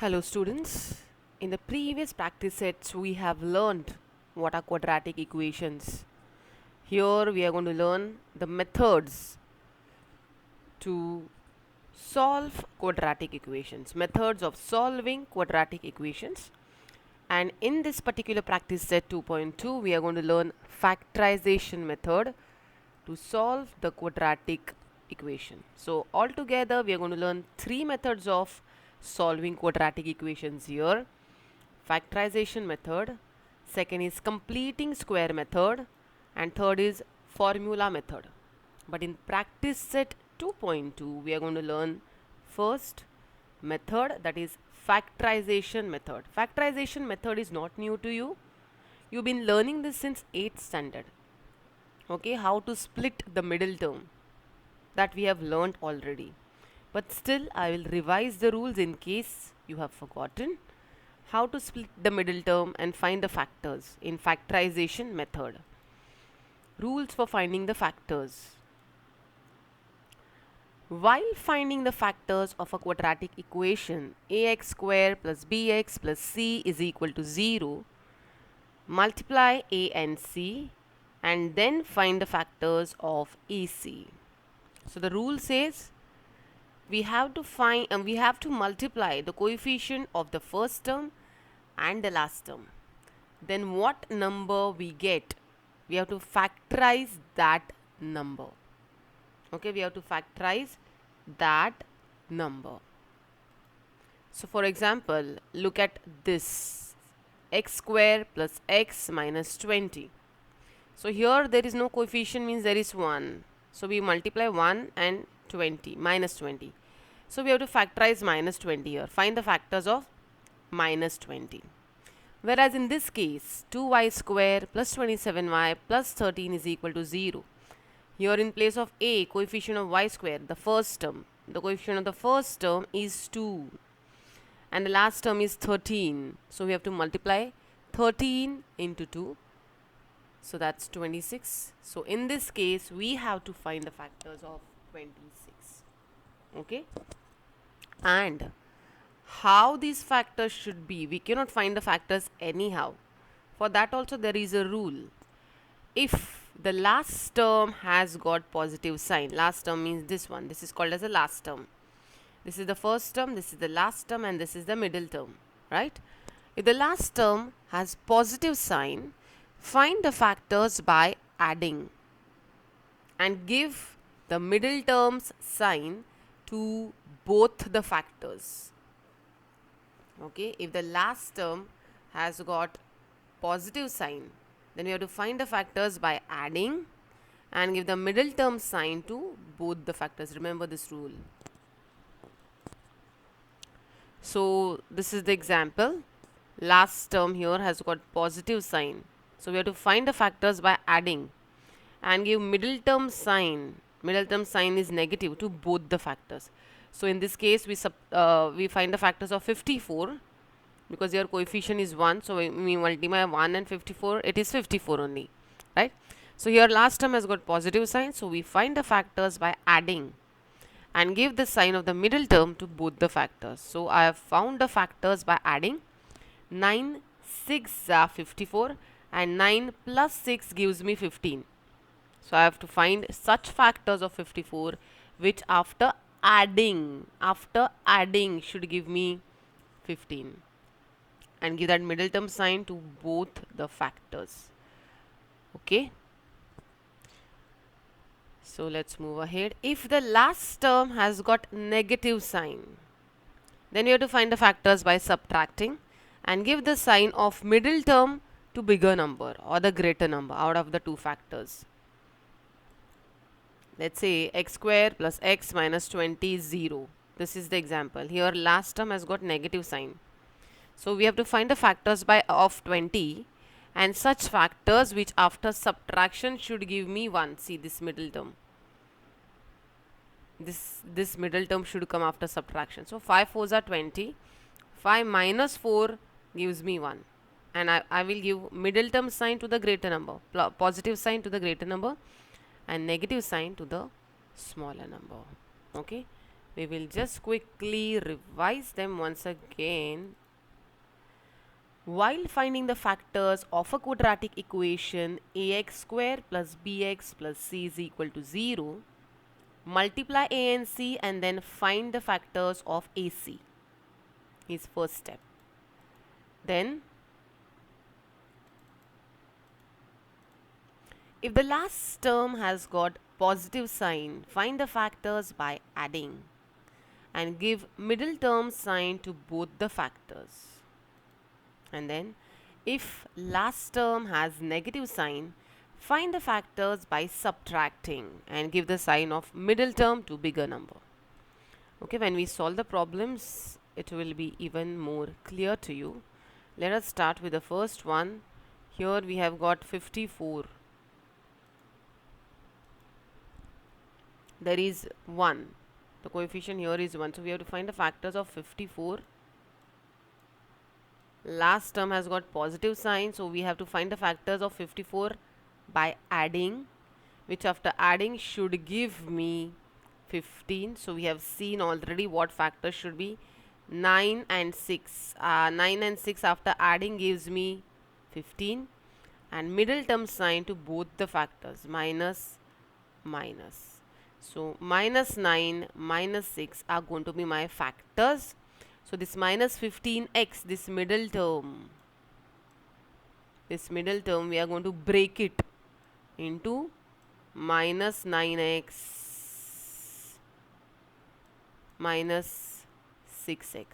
Hello students, in the previous practice sets we have learned what are quadratic equations. Here we are going to learn the methods to solve quadratic equations, methods of solving quadratic equations. And in this particular practice set 2.2 we are going to learn factorization method to solve the quadratic equation. So altogether we are going to learn three methods of solving quadratic equations here. Factorization method, second is completing square method, and third is formula method. But in practice set 2.2 we are going to learn first method, that is factorization method. Factorization method is not new to you. You've been learning this since 8th standard. Okay, how to split the middle term, that we have learnt already. But still I will revise the rules in case you have forgotten how to split the middle term and find the factors in factorization method. Rules for finding the factors. While finding the factors of a quadratic equation ax square plus bx plus c is equal to 0, multiply a and c and then find the factors of ac. So the rule says we have to multiply the coefficient of the first term and the last term. Then what number we get, we have to factorize that number. Okay, we have to factorize that number. So for example, look at this, x square plus x minus 20. So here there is no coefficient, means there is 1. So we multiply 1 and 20, minus 20. So we have to factorize minus 20 here. Find the factors of minus 20. Whereas in this case, 2y square plus 27y plus 13 is equal to 0. Here in place of a, coefficient of y square, the first term, the coefficient of the first term is 2 and the last term is 13. So we have to multiply 13 into 2. So that's 26. So in this case, we have to find the factors of 26. Okay. And how these factors should be, we cannot find the factors anyhow. For that also there is a rule. If the last term has got positive sign, last term means this one, this is called as a last term. This is the first term, this is the last term, and this is the middle term, right? If the last term has positive sign, find the factors by adding and give the middle term's sign to both the factors. Okay, if the last term has got positive sign, then we have to find the factors by adding and give the middle term sign to both the factors. Remember this rule. So this is the example. Last term here has got positive sign. So we have to find the factors by adding and give middle term sign. Middle term sign is negative to both the factors. So in this case, we find the factors of 54 because your coefficient is 1. So we multiply 1 and 54, it is 54 only, right? So here last term has got positive sign. So we find the factors by adding and give the sign of the middle term to both the factors. So I have found the factors by adding. 9, 6 are 54 and 9 plus 6 gives me 15. So I have to find such factors of 54 which after adding should give me 15 and give that middle term sign to both the factors. Okay. So let's move ahead. If the last term has got negative sign, then you have to find the factors by subtracting and give the sign of middle term to bigger number or the greater number out of the two factors. Let's say x square plus x minus 20 is 0. This is the example. Here last term has got negative sign. So we have to find the factors by of 20 and such factors which after subtraction should give me 1. See this middle term. This middle term should come after subtraction. So 5 4s are 20. 5 minus 4 gives me 1. And I will give middle term sign to the greater number, positive sign to the greater number and negative sign to the smaller number. Okay. We will just quickly revise them once again. While finding the factors of a quadratic equation ax square plus bx plus c is equal to 0, multiply a and c and then find the factors of ac is first step. Then if the last term has got positive sign, find the factors by adding and give middle term sign to both the factors. And then if last term has negative sign, find the factors by subtracting and give the sign of middle term to bigger number. Okay, when we solve the problems, it will be even more clear to you. Let us start with the first one. Here we have got 54. There is 1. The coefficient here is 1. So we have to find the factors of 54. Last term has got positive sign, so we have to find the factors of 54 by adding, which after adding should give me 15. So we have seen already what factors should be 9 and 6. 9 and 6 after adding gives me 15, and middle term sign to both the factors, minus minus. So minus 9 minus 6 are going to be my factors. So this minus 15x, this middle term we are going to break it into minus 9x minus 6x.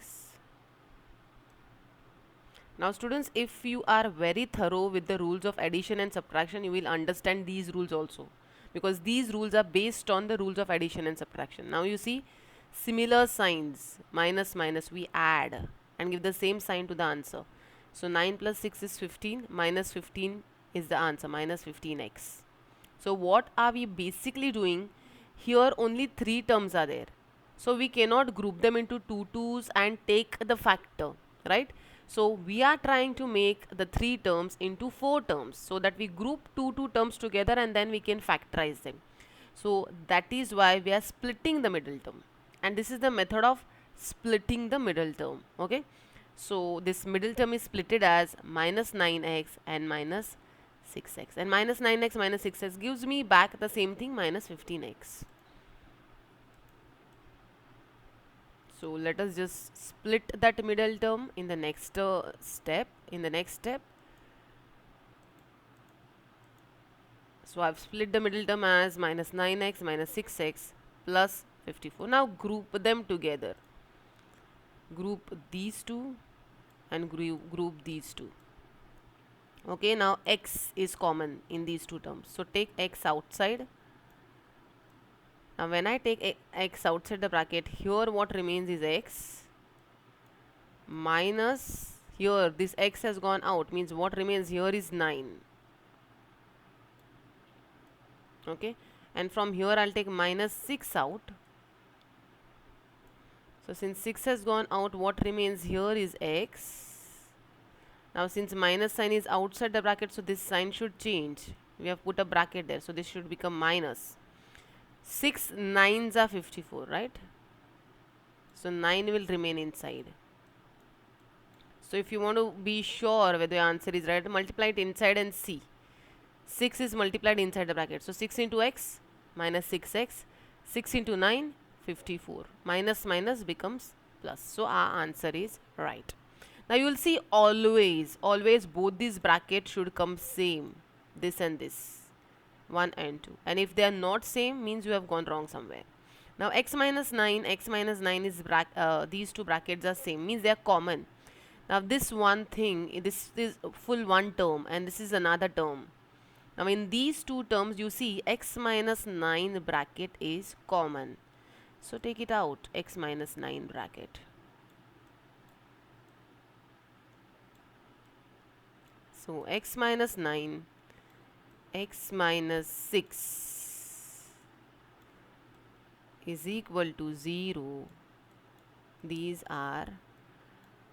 Now students, if you are very thorough with the rules of addition and subtraction, you will understand these rules also, because these rules are based on the rules of addition and subtraction. Now you see similar signs, minus minus, we add and give the same sign to the answer. So 9 plus 6 is 15, minus 15 is the answer, minus 15x. So what are we basically doing? Here only 3 terms are there. So we cannot group them into 2 2's and take the factor, right? So we are trying to make the 3 terms into 4 terms, so that we group 2 terms together and then we can factorize them. So that is why we are splitting the middle term, and this is the method of splitting the middle term. Okay, so this middle term is splitted as minus 9x and minus 6x, and minus 9x minus 6x gives me back the same thing, minus 15x. So let us just split that middle term in the next step. So I've split the middle term as minus 9x minus 6x plus 54. Now group them together. Group these two and group these two. Okay, now x is common in these two terms. So take x outside. Now when I take x outside the bracket, here what remains is x minus, here this x has gone out, means what remains here is 9. Okay, and from here I'll take minus 6 out. So since 6 has gone out, what remains here is x. Now since minus sign is outside the bracket, so this sign should change. We have put a bracket there, so this should become minus. 6 9s are 54, right? So 9 will remain inside. So if you want to be sure whether your answer is right, multiply it inside and see. 6 is multiplied inside the bracket. So 6 into x minus 6x, 6 into 9, 54. Minus minus becomes plus. So our answer is right. Now you will see always both these brackets should come same. This and this. 1 and 2. And if they are not same, means you have gone wrong somewhere. Now x minus 9 is these two brackets are same, means they are common. Now this one thing, this is full one term and this is another term. Now in these two terms you see x minus 9 bracket is common. So take it out, x minus 9 bracket. So x minus 9, x minus 6 is equal to 0. These are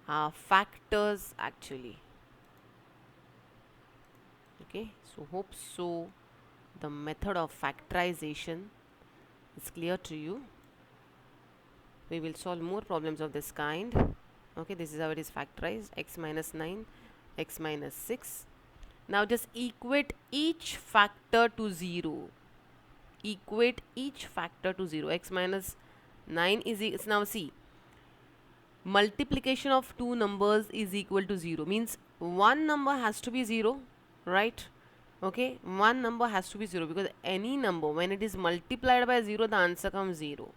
our factors actually. Okay, so hope so the method of factorization is clear to you. we will solve more problems of this kind. Okay, this is how it is factorized. X minus 9, x minus 6. Now just equate each factor to 0. Equate each factor to 0. X minus 9 is now see, multiplication of two numbers is equal to 0, means one number has to be 0, right? Okay, one number has to be 0, because any number when it is multiplied by 0, the answer comes 0.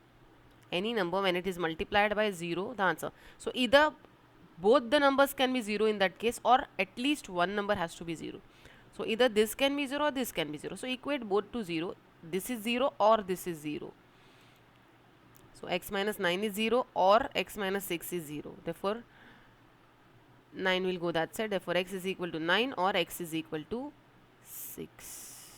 Any number when it is multiplied by 0, the answer. So either both the numbers can be 0 in that case, or at least one number has to be 0. So either this can be 0 or this can be 0. So equate both to 0. This is 0 or this is 0. So x minus 9 is 0 or x minus 6 is 0. Therefore 9 will go that side. Therefore x is equal to 9 or x is equal to 6.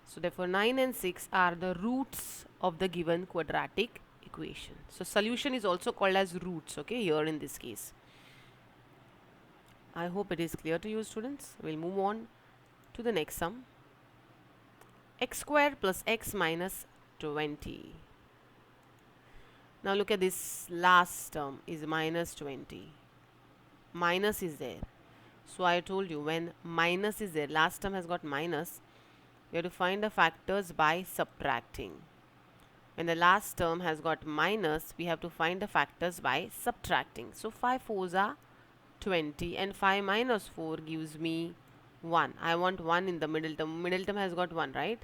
So therefore 9 and 6 are the roots of the given quadratic equation. So solution is also called as roots, okay, here in this case. I hope it is clear to you, students. We'll move on to the next sum. X squared plus x minus 20. Now look at this last term is minus 20. Minus is there. So I told you when minus is there, last term has got minus, you have to find the factors by subtracting. When the last term has got minus, we have to find the factors by subtracting. So 5 4s are 20 and 5 minus 4 gives me 1. I want 1 in the middle term. Middle term has got 1, right?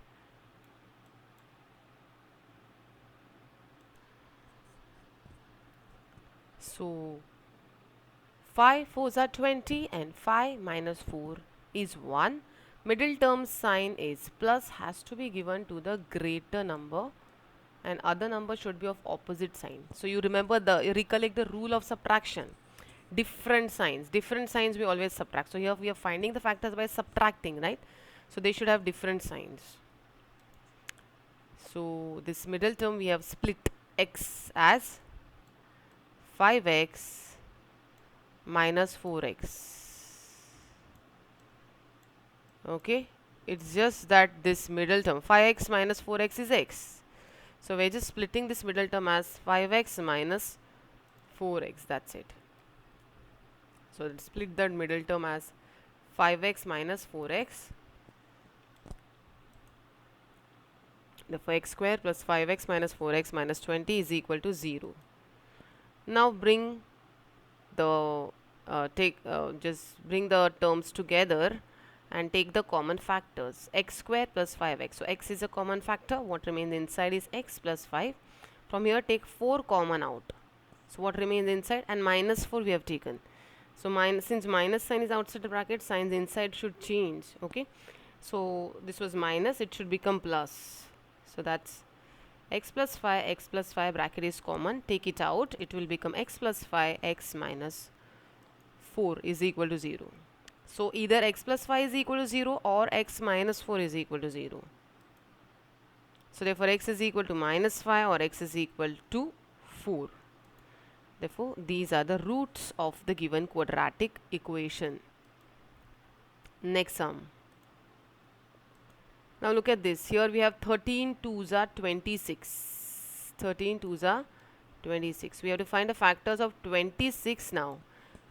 So 5 4s are 20 and 5 minus 4 is 1. Middle term sign is plus, has to be given to the greater number, and other number should be of opposite sign. So you recollect the rule of subtraction. Different signs we always subtract. So here we are finding the factors by subtracting, right? So they should have different signs. So this middle term we have split x as 5x minus 4x. Okay, it's just that this middle term 5x minus 4x is x. So we're just splitting this middle term as 5x minus 4x. That's it. So let's split that middle term as 5x minus 4x. Therefore x square plus 5x minus 4x minus 20 is equal to 0. Now bring the just bring the terms together and take the common factors. X square plus 5x. So x is a common factor. What remains inside is x plus 5. From here take 4 common out. So what remains inside? And minus 4 we have taken. So since minus sign is outside the bracket, signs inside should change. Okay. So this was minus, it should become plus. So that's x plus 5 bracket is common. Take it out. It will become x plus 5 x minus 4 is equal to 0. So either x plus 5 is equal to 0 or x minus 4 is equal to 0. So therefore x is equal to minus 5 or x is equal to 4. Therefore these are the roots of the given quadratic equation. Next sum. Now look at this. Here we have 13 2s are 26. 13 2s are 26. We have to find the factors of 26 now,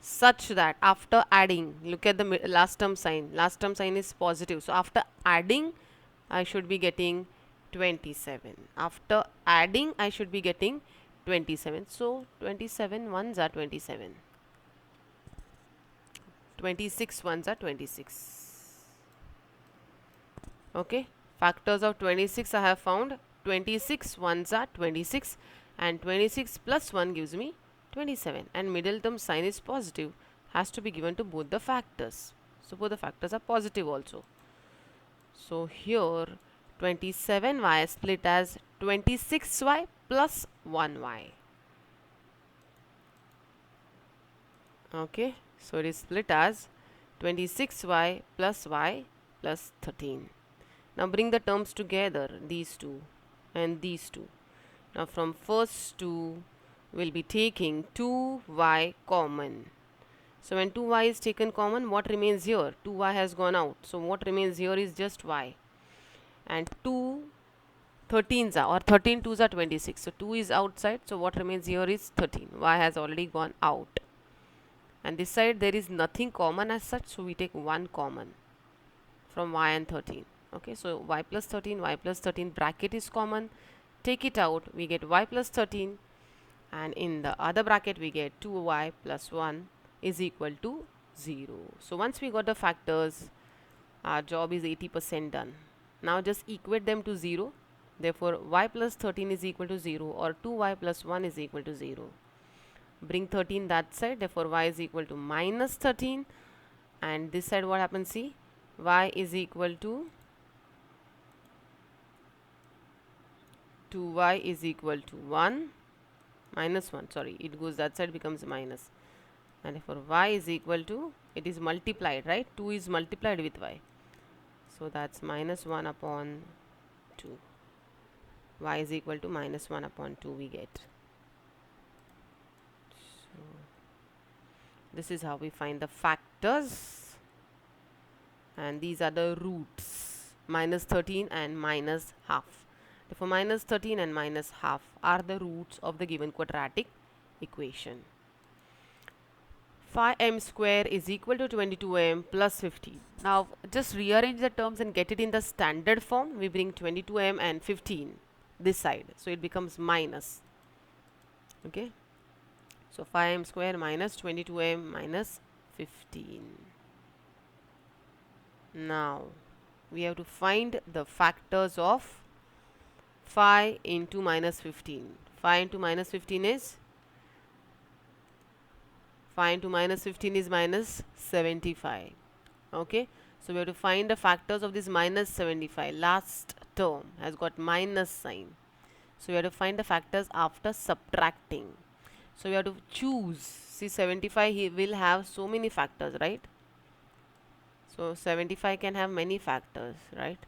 such that after adding, look at the last term sign. Last term sign is positive. So after adding, I should be getting 27. After adding, I should be getting 27. So 27 1s are 27. 26 1s are 26. Okay. Factors of 26 I have found. 26 1s are 26 and 26 plus 1 gives me 27, and middle term sign is positive, has to be given to both the factors. So both the factors are positive also. So here 27y split as 26y plus 1y. Okay, so it is split as 26y plus y plus 13. Now bring the terms together, these two and these two. Now from first two we'll be taking 2y common. So when 2y is taken common, what remains here? 2y has gone out. So what remains here is just y. And 2 13s are, or 13 2s are 26. So 2 is outside. So what remains here is 13. Y has already gone out. And this side there is nothing common as such. So we take 1 common from y and 13. Okay, so y plus 13 bracket is common. Take it out. We get y plus 13. And in the other bracket we get 2y plus 1 is equal to 0. So once we got the factors, our job is 80% done. Now just equate them to 0. Therefore y plus 13 is equal to 0, or 2y plus 1 is equal to 0. Bring 13 that side, therefore y is equal to minus 13. And this side what happens, see, y is equal to 2y is equal to 1 minus 1, sorry, it goes that side, becomes minus. And therefore y is equal to, it is multiplied, right, 2 is multiplied with y, so that's minus 1 upon 2. Y is equal to minus 1 upon 2 we get. So this is how we find the factors, and these are the roots, minus 13 and minus half. Therefore minus 13 and minus half are the roots of the given quadratic equation. 5m square is equal to 22m plus 15. Now just rearrange the terms and get it in the standard form. We bring 22m and 15 this side, so it becomes minus. Okay, so 5m square minus 22m minus 15. Now we have to find the factors of 5 into minus 15. 5 into minus 15 is 5 into minus 15 is minus 75. Okay, so we have to find the factors of this minus 75. Last term has got minus sign, so we have to find the factors after subtracting. So we have to choose. See, 75 he will have so many factors, right? So 75 can have many factors, right?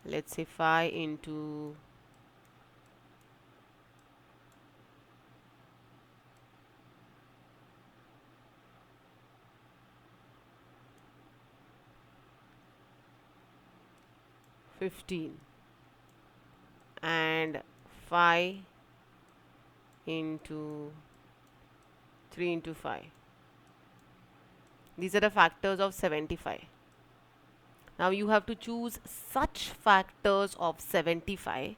Let's say 5 into 15 and 5 into 3 into 5. These are the factors of 75. Now you have to choose such factors of 75.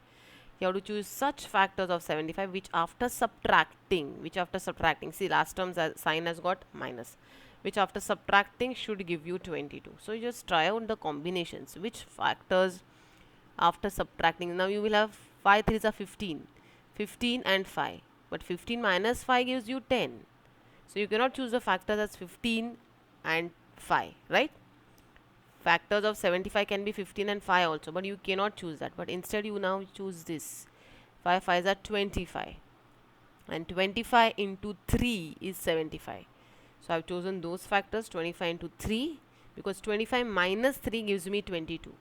You have to choose such factors of 75 which after subtracting, see, last term's sign has got minus, which after subtracting should give you 22. So you just try out the combinations, which factors after subtracting. Now you will have 5 3s are 15, 15 and 5, but 15 minus 5 gives you 10. So you cannot choose the factors as 15 and 5, right? Factors of 75 can be 15 and 5 also, but you cannot choose that. But instead you now choose this. 5 5s are 25, and 25 into 3 is 75. So I have chosen those factors, 25 into 3, because 25 minus 3 gives me 22.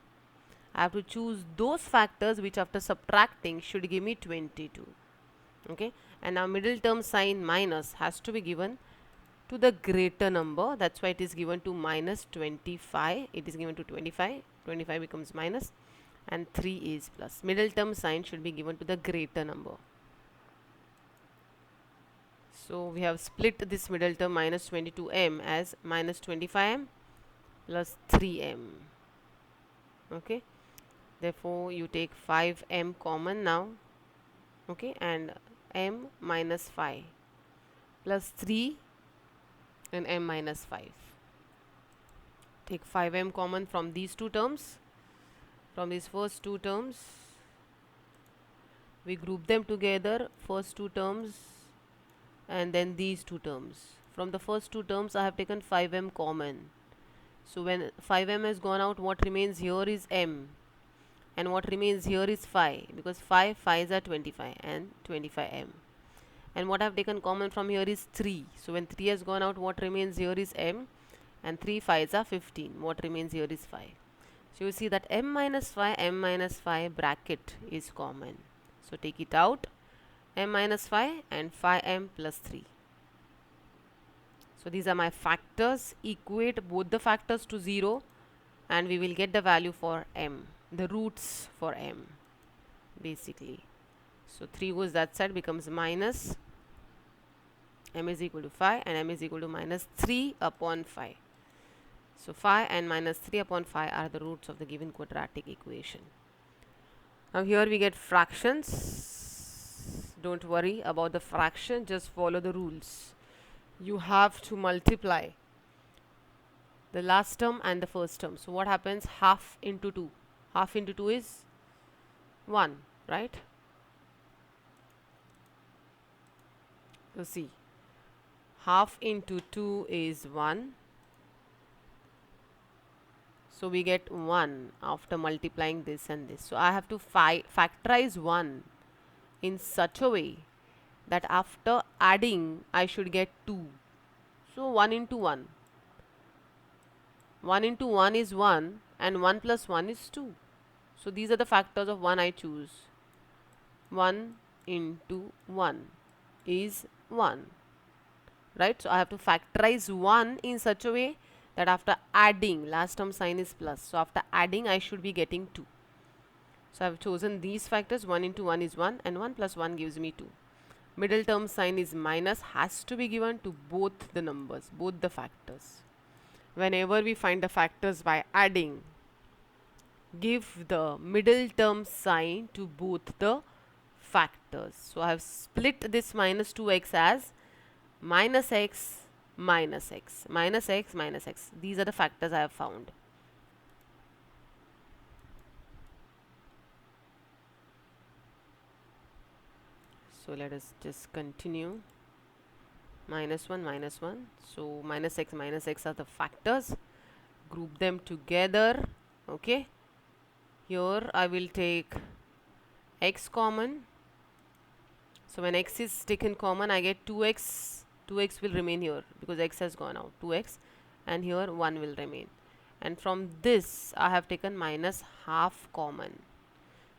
I have to choose those factors which after subtracting should give me 22. Okay, and now middle term sign minus has to be given to the greater number. That's why it is given to minus 25. It is given to 25. 25 becomes minus, and 3 is plus. Middle term sign should be given to the greater number. So we have split this middle term minus 22m as minus 25m plus 3m. Okay, therefore you take 5m common now. Okay, and m minus 5 plus 3 and m minus 5. Take 5m common from these two terms. From these first two terms, we group them together, first two terms and then these two terms. From the first two terms I have taken 5m common. So when 5m has gone out, what remains here is m, and what remains here is 5, because 5 5s are 25 and 25m. And what I have taken common from here is 3. So when 3 has gone out, what remains here is m, and 3 5s are 15. What remains here is 5. So you see that m minus 5 bracket is common. So take it out, m minus 5 and 5m plus 3. So these are my factors. Equate both the factors to 0 and we will get the value for m, the roots for m. basically. So 3 goes that side, becomes minus m is equal to 5 and m is equal to minus 3 upon 5. So 5 and minus 3 upon 5 are the roots of the given quadratic equation. Now here we get fractions. Don't worry about the fraction, just follow the rules. You have to multiply the last term and the first term. So what happens? Half into 2. Half into 2 is 1, right? So see, half into 2 is 1. So we get 1 after multiplying this and this. So I have to factorize 1 in such a way that after adding I should get 2. So 1 into 1. 1 into 1 is 1 and 1 plus 1 is 2. So these are the factors of 1 I choose. 1 into 1 is 1. Right? So I have to factorize 1 in such a way that after adding, last term sign is plus. So after adding I should be getting 2. So I have chosen these factors. 1 into 1 is 1 and 1 plus 1 gives me 2. Middle term sign is minus, has to be given to both the numbers, both the factors. Whenever we find the factors by adding, give the middle term sign to both the factors. So I have split this minus 2x as minus x minus x minus x minus x. These are the factors I have found. So let us just continue. Minus 1 minus 1. So minus x are the factors. Group them together. Okay. Here I will take x common. So when x is taken common, I get 2x. 2x will remain here because x has gone out. 2x, and here 1 will remain. And from this I have taken minus half common.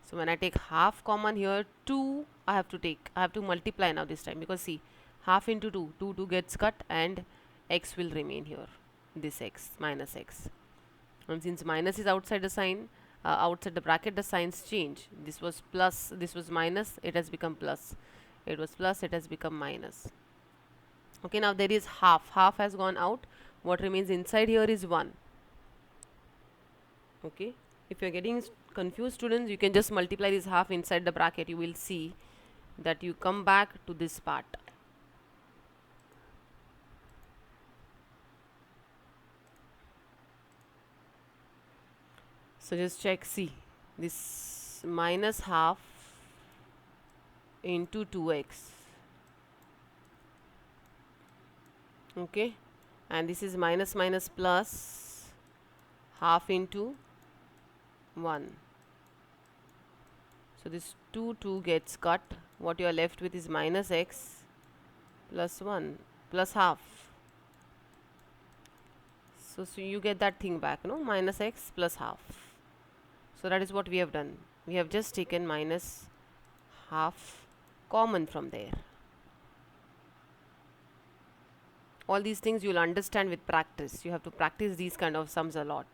So when I take half common here, 2 I have to multiply now this time, because see, half into 2, 2 gets cut and x will remain here, this x, minus x. And since minus is outside the sign, outside the bracket, the signs change. This was plus, this was minus, it has become plus. It was plus, it has become minus. Okay, now there is half has gone out. What remains inside here is 1. Okay, if you are getting confused, students, you can just multiply this half inside the bracket. You will see that you come back to this part. So just check, see, this minus half into 2x, okay, and this is minus minus plus half into 1. So this 2 gets cut. What you are left with is minus x plus 1 plus half. So you get that thing back, no, minus x plus half. So that is what we have done. We have just taken minus half common from there. All these things you will understand with practice. You have to practice these kind of sums a lot.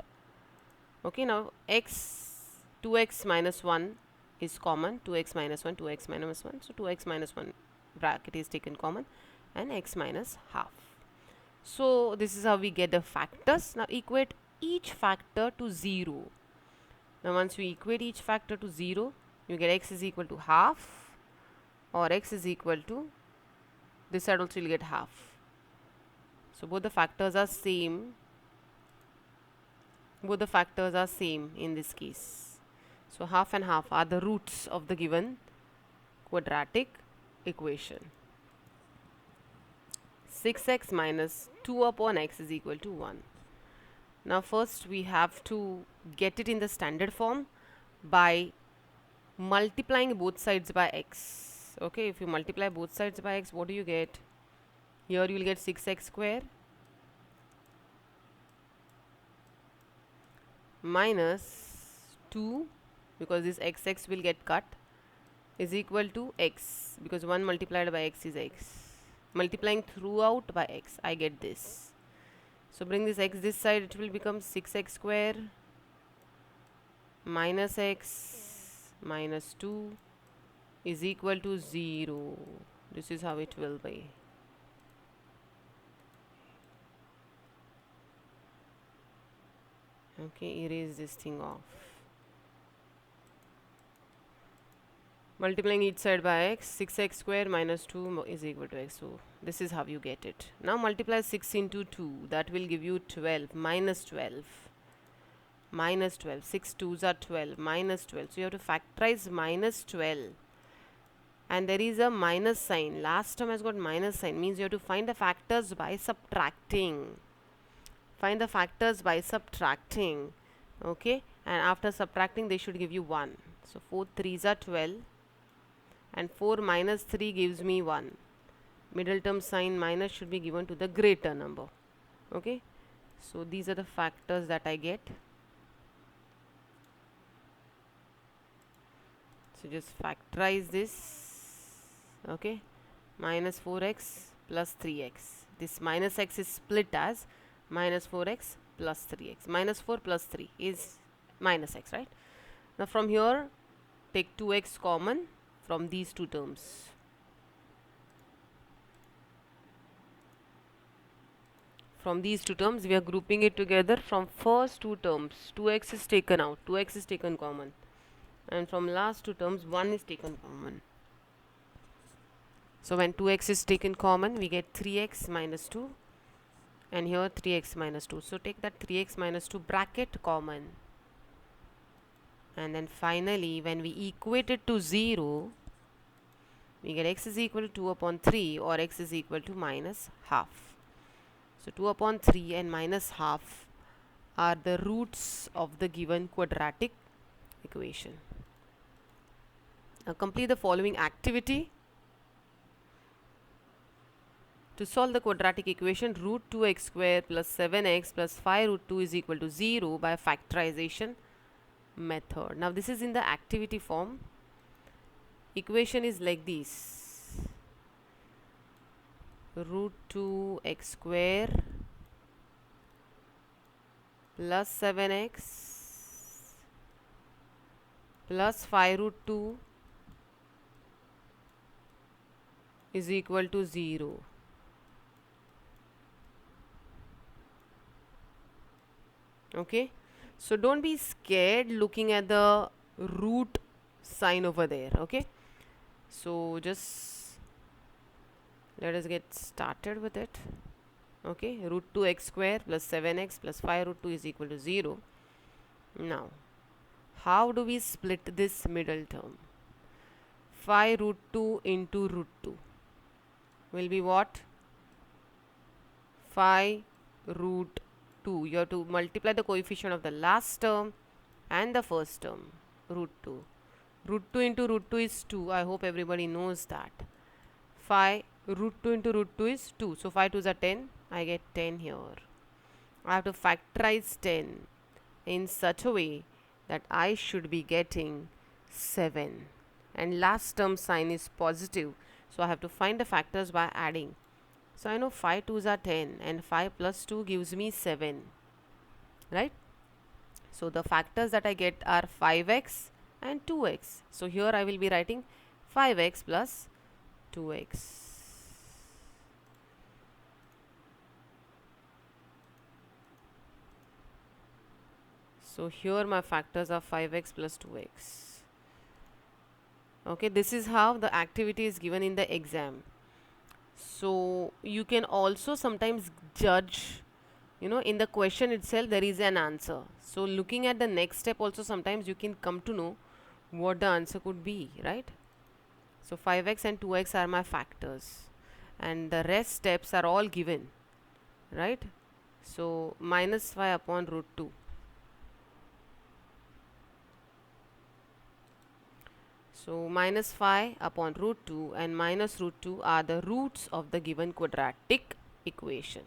Okay, now 2x minus 1 is common. 2x minus 1, 2x minus 1. So 2x minus 1 bracket is taken common, and x minus half. So this is how we get the factors. Now equate each factor to 0. Now once we equate each factor to 0, you get x is equal to half, or x is equal to, this side also you will get half. So both the factors are same. Both the factors are same in this case. So half and half are the roots of the given quadratic equation. 6x minus 2 upon x is equal to 1. Now first we have to get it in the standard form by multiplying both sides by x. Okay, if you multiply both sides by x, what do you get? Here you will get 6x square minus 2, because this x will get cut, is equal to x, because 1 multiplied by x is x. Multiplying throughout by x, I get this. So bring this x this side, it will become 6x square minus x minus 2 is equal to 0. This is how it will be. Okay, erase this thing off. Multiplying each side by x, 6x square minus 2 is equal to x. So this is how you get it. Now multiply 6 into 2. That will give you 12 minus 12. Minus 12. 6 2s are 12 minus 12. So you have to factorize minus 12. And there is a minus sign. Last term has got minus sign. Means you have to find the factors by subtracting. Find the factors by subtracting. Okay. And after subtracting they should give you 1. So 4 3s are 12. And 4 minus 3 gives me 1. Middle term sign minus should be given to the greater number. Okay. So these are the factors that I get. So just factorize this. Okay. Minus 4x plus 3x. This minus x is split as minus 4x plus 3x. Minus 4 plus 3 is minus x, right? Now from here take 2x common from these two terms. From these two terms we are grouping it together. From first two terms 2x is taken out, 2x is taken common, and from last two terms 1 is taken common. So when 2x is taken common we get 3x minus 2, and here 3x minus 2. So take that 3x minus 2 bracket common, and then finally when we equate it to 0 we get x is equal to 2 upon 3 or x is equal to minus half. So 2 upon 3 and minus half are the roots of the given quadratic equation. Now complete the following activity. To solve the quadratic equation, root 2x square plus 7x plus 5 root 2 is equal to 0 by factorization method. Now this is in the activity form. Equation is like this: root 2x square plus 7x plus 5 root 2 is equal to 0. Okay, so don't be scared looking at the root sign over there. Okay, so just let us get started with it. Okay, root 2x square plus 7x plus 5 root 2 is equal to 0. Now how do we split this middle term? 5 root 2 into root 2 will be what? 5 root 2. You have to multiply the coefficient of the last term and the first term, root 2. Root 2 into root 2 is 2. I hope everybody knows that. 5 root 2 into root 2 is 2. So 5 2s are 10. I get 10 here. I have to factorize 10 in such a way that I should be getting 7. And last term sign is positive. So I have to find the factors by adding. So I know 5 2s are 10 and 5 plus 2 gives me 7, right? So the factors that I get are 5x and 2x. So here I will be writing 5x plus 2x. So here my factors are 5x plus 2x. Okay, this is how the activity is given in the exam. So you can also sometimes judge, in the question itself there is an answer. So looking at the next step also sometimes you can come to know what the answer could be, right? So 5x and 2x are my factors and the rest steps are all given, right? So minus 5 upon root 2. So minus 5 upon root 2 and minus root 2 are the roots of the given quadratic equation.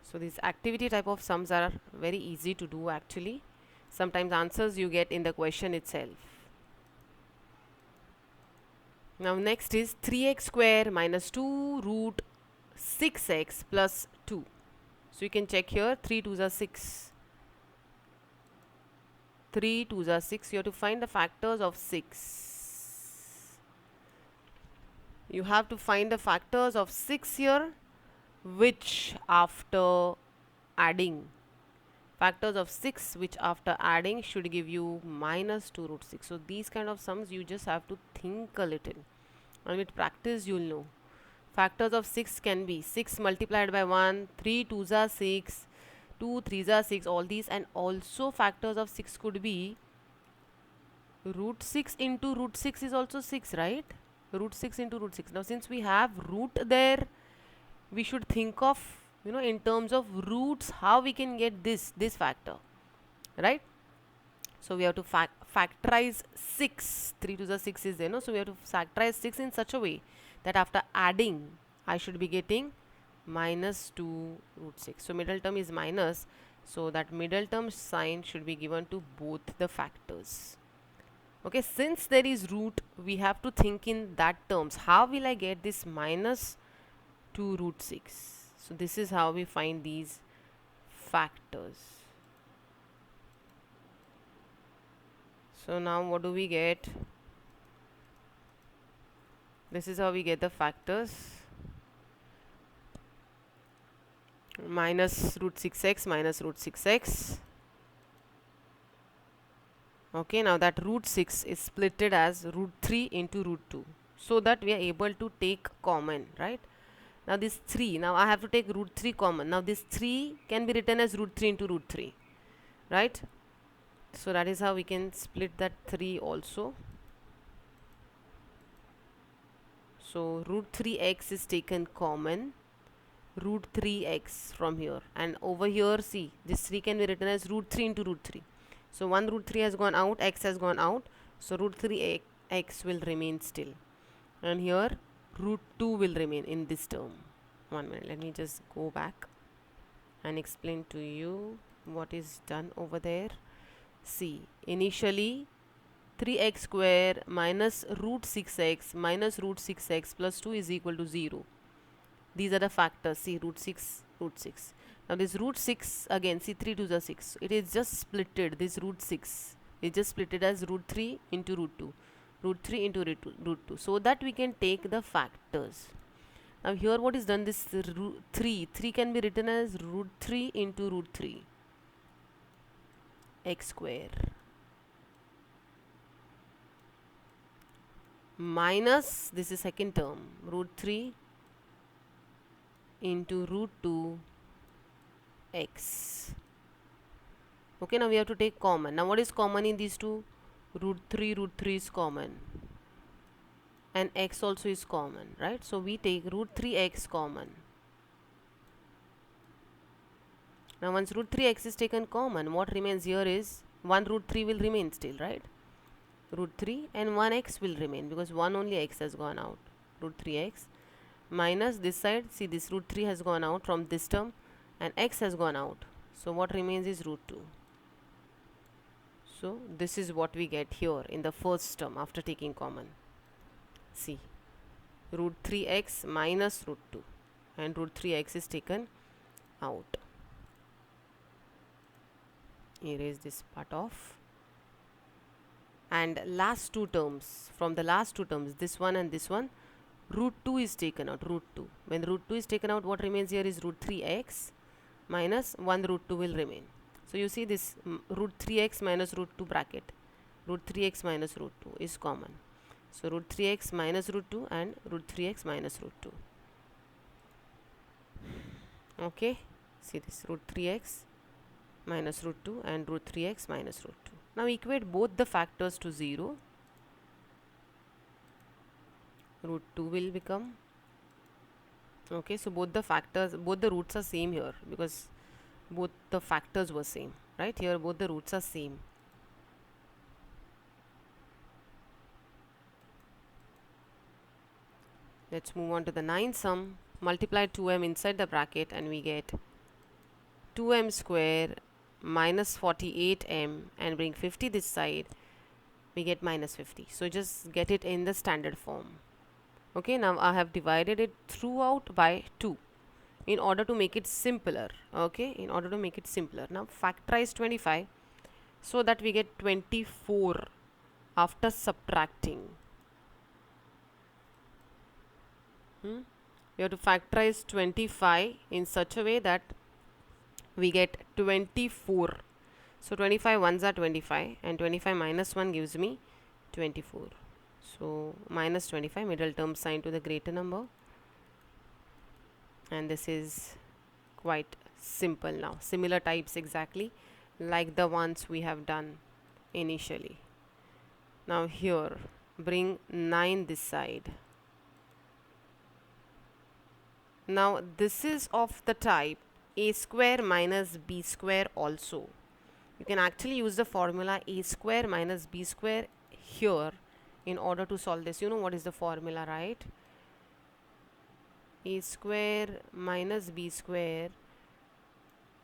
So these activity type of sums are very easy to do actually. Sometimes answers you get in the question itself. Now next is 3x square minus 2 root 6x plus 2. So you can check here, 3 2s are 6. 3 2s are 6. You have to find the factors of 6. You have to find the factors of 6 here, which after adding, factors of 6 which after adding should give you minus 2 root 6. So these kind of sums you just have to think a little, and with practice you'll know. Factors of 6 can be 6 multiplied by 1, 3 2s are 6, 2 3s are 6, all these. And also factors of 6 could be root 6 into root 6 is also 6, right? Root 6 into root 6. Now since we have root there, we should think of, in terms of roots, how we can get this factor, right? So we have to factorize 6. 3 to the 6 is there, no? So we have to factorize 6 in such a way that after adding I should be getting minus 2 root 6. So middle term is minus, so that middle term sign should be given to both the factors. Okay, since there is root, we have to think in that terms. How will I get this minus 2 root 6? So this is how we find these factors. So now what do we get? This is how we get the factors. Minus root 6x minus root 6x. Okay, now that root 6 is splitted as root 3 into root 2, so that we are able to take common, right? Now this 3, now I have to take root 3 common. Now this 3 can be written as root 3 into root 3, right? So that is how we can split that 3 also. So root 3x is taken common, root 3x from here, and over here see, this 3 can be written as root 3 into root 3. So 1 root 3 has gone out, x has gone out, so root 3x will remain still, and here root 2 will remain in this term. 1 minute, let me just go back and explain to you what is done over there. See, initially 3x square minus root 6x minus root 6x plus 2 is equal to 0. These are the factors. See, root 6, root 6. Now this root 6 again, see, 3 to the 6. It is just splitted. This root 6 is just splitted as root 3 into root 2. Root 3 into root 2. So that we can take the factors. Now here what is done, this root 3 can be written as root 3 into root 3 x square minus, this is second term, root 3 into root 2 x. Okay, now we have to take common. Now what is common in these two? Root 3 is common, and x also is common, right? So we take root 3x common. Now once root 3x is taken common, what remains here is 1 root 3 will remain still, right? Root 3 and 1x will remain, because 1 only x has gone out. Root 3x minus this side, see, this root 3 has gone out from this term and x has gone out. So what remains is root 2. So this is what we get here in the first term after taking common. See, root 3x minus root 2, and root 3x is taken out. Erase this part off. And last two terms, from the last two terms, this one and this one, root 2 is taken out, root 2. When root 2 is taken out, what remains here is root 3x minus 1 root 2 will remain. So you see this root 3x minus root 2 bracket, root 3x minus root 2 is common. So root 3x minus root 2 and root 3x minus root 2. Okay, see this root 3x minus root 2 and root 3x minus root 2. Now equate both the factors to 0. Root 2 will become, okay, so both the factors, both the roots are same here, because both the factors were same, right? Here both the roots are same. Let's move on to the 9th sum. Multiply 2m inside the bracket and we get 2m square minus 48m, and bring 50 this side, we get minus 50. So just get it in the standard form. Okay, now I have divided it throughout by 2. in order to make it simpler. Okay, in order to make it simpler, now factorize 25 so that we get 24 after subtracting. We have to factorize 25 in such a way that we get 24. So 25 ones are 25 and 25 minus 1 gives me 24. So minus 25, middle term sign to the greater number, and this is quite simple now. Similar types exactly like the ones we have done initially. Now here bring 9 this side. Now this is of the type a square minus b square also. You can actually use the formula a square minus b square here in order to solve this. You know what is the formula, right? A square minus b square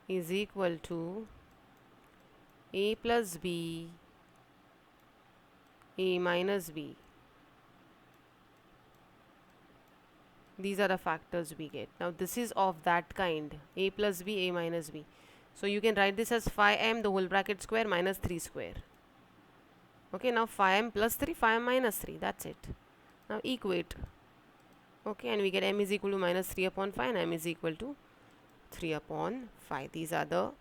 is equal to a plus b, a minus b. These are the factors we get. Now this is of that kind, a plus b, a minus b. So you can write this as 5m the whole bracket square minus 3 square. Okay, now 5m plus 3, 5m minus 3, that's it. Now equate. Okay, and we get m is equal to minus 3 upon 5 and m is equal to 3 upon 5. These are the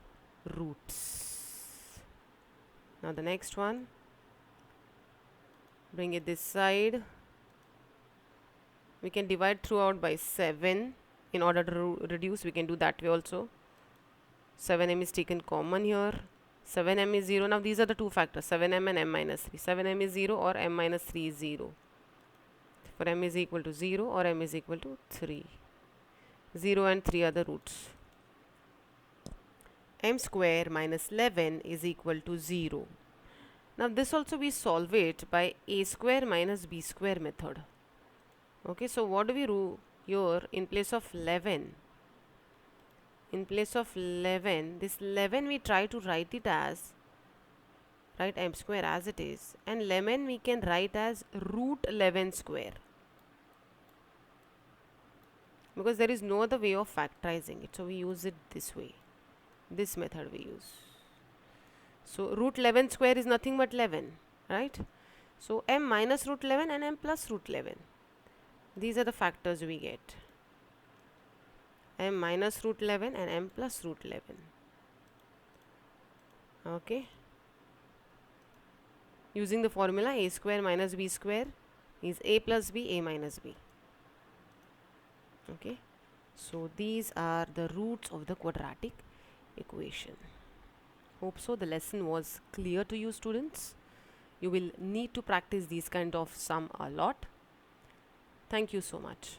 roots. Now the next one, bring it this side. We can divide throughout by 7 in order to reduce. We can do that way also. 7m is taken common here. 7m is 0. Now these are the two factors, 7m and m minus 3. 7m is 0 or m minus 3 is 0. For m is equal to 0 or m is equal to 3. 0 and 3 are the roots. M square minus 11 is equal to 0. Now this also we solve it by a square minus b square method. Okay, so what do we do here in place of 11? In place of 11, this 11 we try to write it as, write m square as it is, and 11 we can write as root 11 square, because there is no other way of factorizing it, so we use it this way. This method we use. So root 11 square is nothing but 11, right? So m minus root 11 and m plus root 11. These are the factors we get. M minus root 11 and m plus root 11. Okay. Using the formula a square minus b square is a plus b, a minus b. Okay. So these are the roots of the quadratic equation. Hope so the lesson was clear to you, students. You will need to practice these kind of sum a lot. Thank you so much.